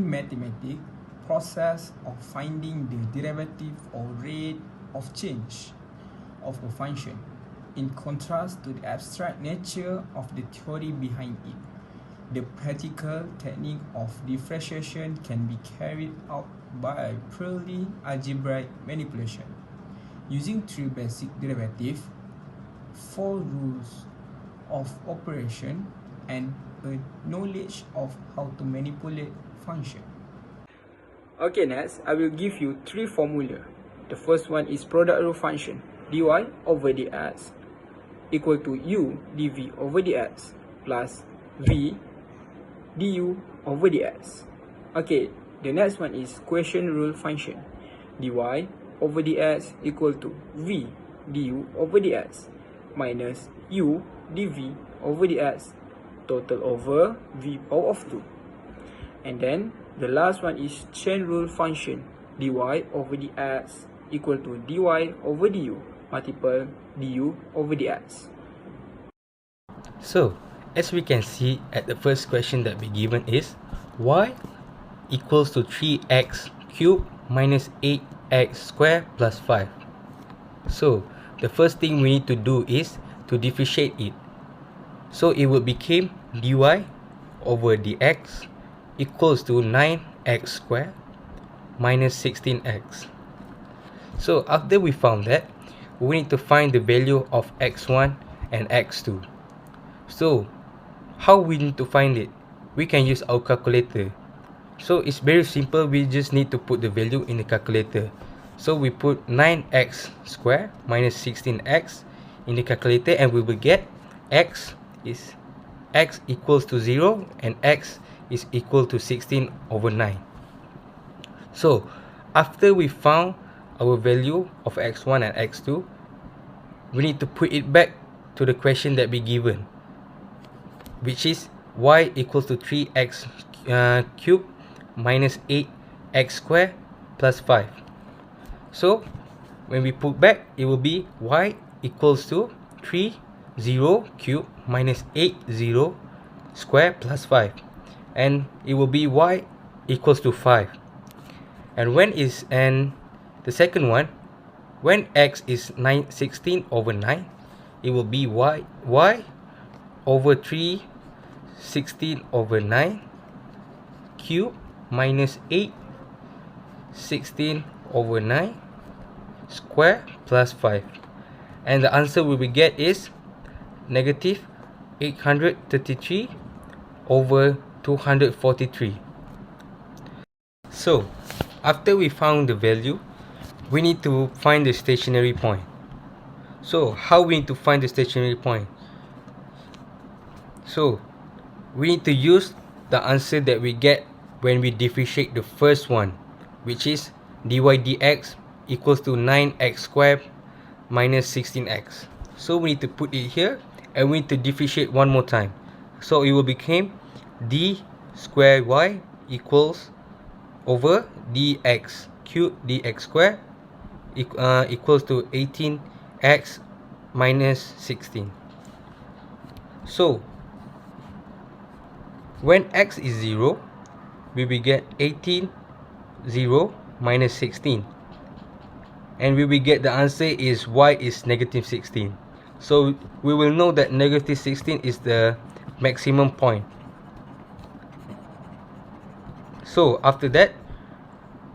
in mathematics, process of finding the derivative or rate of change of a function, in contrast to the abstract nature of the theory behind it. The practical technique of differentiation can be carried out by purely algebraic manipulation, using 3 basic derivatives, 4 rules of operation, and a knowledge of how to manipulate function. Okay, next I will give you 3 formula. The first one is product rule function, dy over dx equal to u dv over dx plus v du over dx. Okay, the next one is quotient rule function, dy over dx equal to v du over dx minus u dv over dx total over v power of 2. And then the last one is chain rule function, dy over dx equal to dy over du multiple du over dx. So, as we can see at the first question that we given is y equals to 3x cubed minus 8x squared plus 5. So, the first thing we need to do is to differentiate it. So, it will become dy over dx equals to 9x squared minus 16x. So, after we found that, we need to find the value of x1 and x2. So, how we need to find it? We can use our calculator. So, it's very simple. We just need to put the value in the calculator. So, we put 9x squared minus 16x in the calculator, and we will get x equals to 0 and x is equal to 16 over 9. So, after we found our value of x1 and x2, we need to put it back to the question that we given, which is y equals to 3x cubed minus 8x squared plus 5. So, when we put back, it will be y equals to 30 cubed minus 80 squared plus 5. And it will be y equals to 5. And the second one, when x is 16 over 9, it will be y over 3 16 over 9 cube minus 8 16 over 9 square plus 5. And the answer we will get is negative 833 over 243. So, after we found the value, we need to find the stationary point. So, how we need to find the stationary point? So, we need to use the answer that we get when we differentiate the first one, which is dy dx equals to 9x squared minus 16x. So, we need to put it here, and we need to differentiate one more time. So, it will become d squared y equals over dx cubed dx squared equals to 18x minus 16. So, when x is 0, we will get 18 0 minus 16. And we will get the answer is y is negative 16. So, we will know that negative 16 is the maximum point. So, after that,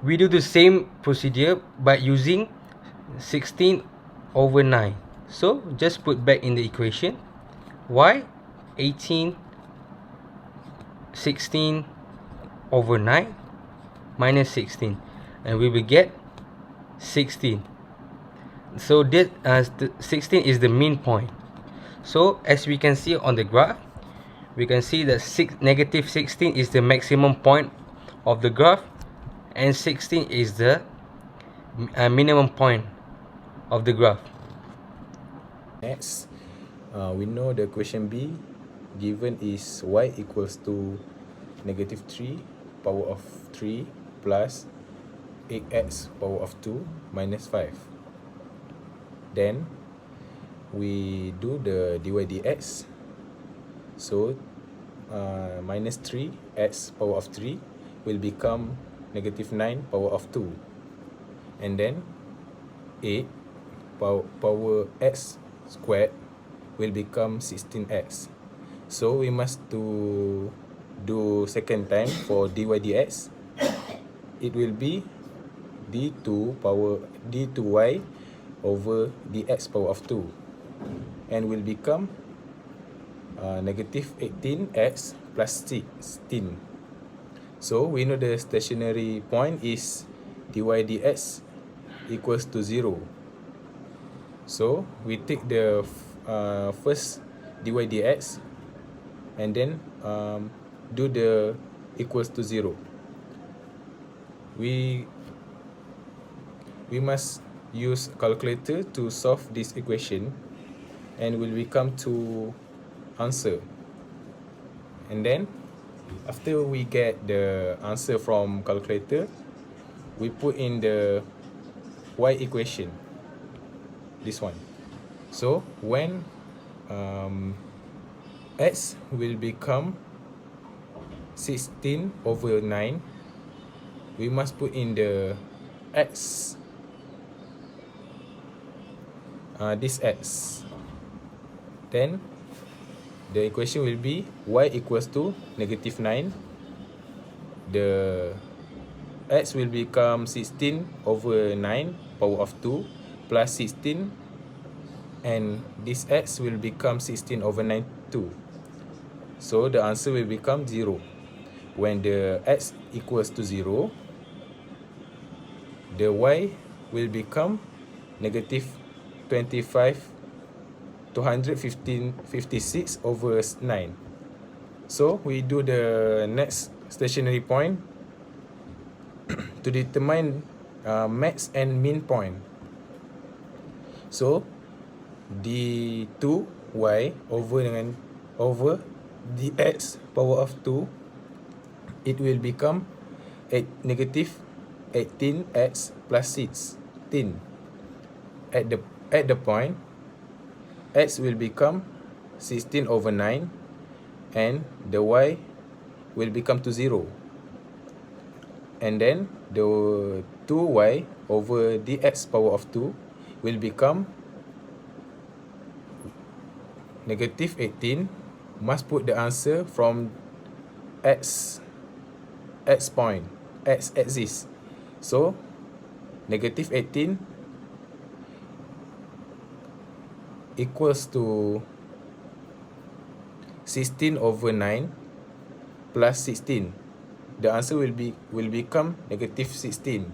we do the same procedure by using 16 over 9. So, just put back in the equation y 18 16 over 9 minus 16, and we will get 16. So this 16 is the mean point. So as we can see on the graph, we can see that negative 16 is the maximum point of the graph, and 16 is the minimum point of the graph. Next, we know the question B given is y equals to negative 3 power of 3 plus 8x power of 2 minus 5. Then we do the dy dx. So minus 3x power of 3 will become negative 9 power of 2. And then 8 power x squared will become 16x. So we must do second time for dy dx. It will be d2y over dx power of 2, and will become negative 18x plus 16. So we know the stationary point is dy dx equals to 0. So we take the first dy dx and then do the equals to 0. We must use calculator to solve this equation, and will become to answer. And then after we get the answer from calculator, we put in the y equation, this one. So when x will become 16 over 9, we must put in the x, this x. Then the equation will be y equals to negative 9. The x will become 16 over 9 power of 2 plus 16, and this x will become 16 over 9 too. So the answer will become 0. When the x equals to 0, the y will become negative 256 over 9. So we do the next stationary point to determine max and min point. So d2y over dx power of 2, it will become negative 18x plus 16. At the point, x will become 16 over 9, and the y will become to 0. And then the 2y over dx power of 2 will become negative 18. Must put the answer from x point, x axis. So negative 18 equals to 16 over 9 plus 16. The answer will become negative 16.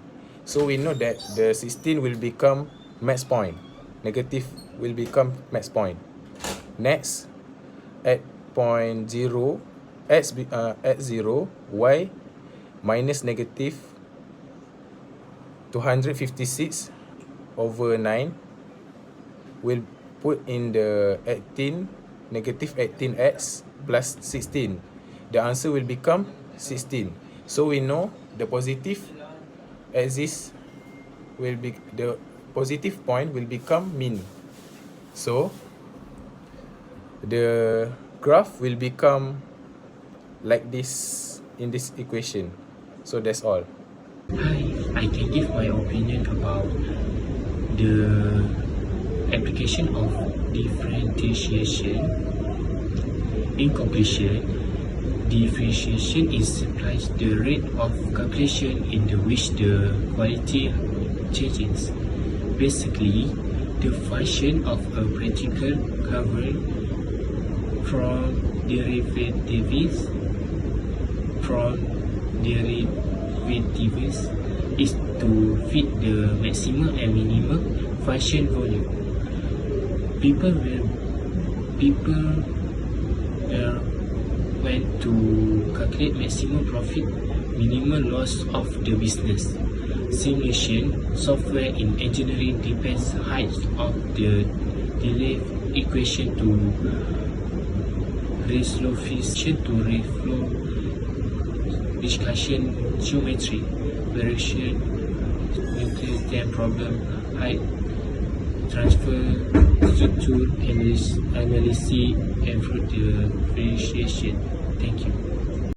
So we know that the 16 will become max point. Negative will become max point. Next, at point 0, at 0, y minus negative 256 over 9 will put in the 18, negative 18x plus 16. The answer will become 16. So we know the positive axis will be, the positive point will become min. So the graph will become like this in this equation. So that's all. Hi, I can give my opinion about the application of differentiation. In conclusion, differentiation implies the rate of calculation in which the quality changes. Basically, the function of a particle covering from derivatives is to fit the maximum and minimum function volume. People when to calculate maximum profit, minimum loss of the business. Simulation software in engineering depends height of the delay equation to resolution to reflow discussion geometry, variation, nuclear time problem, height transfer, structure analysis, and for the differentiation. Thank you.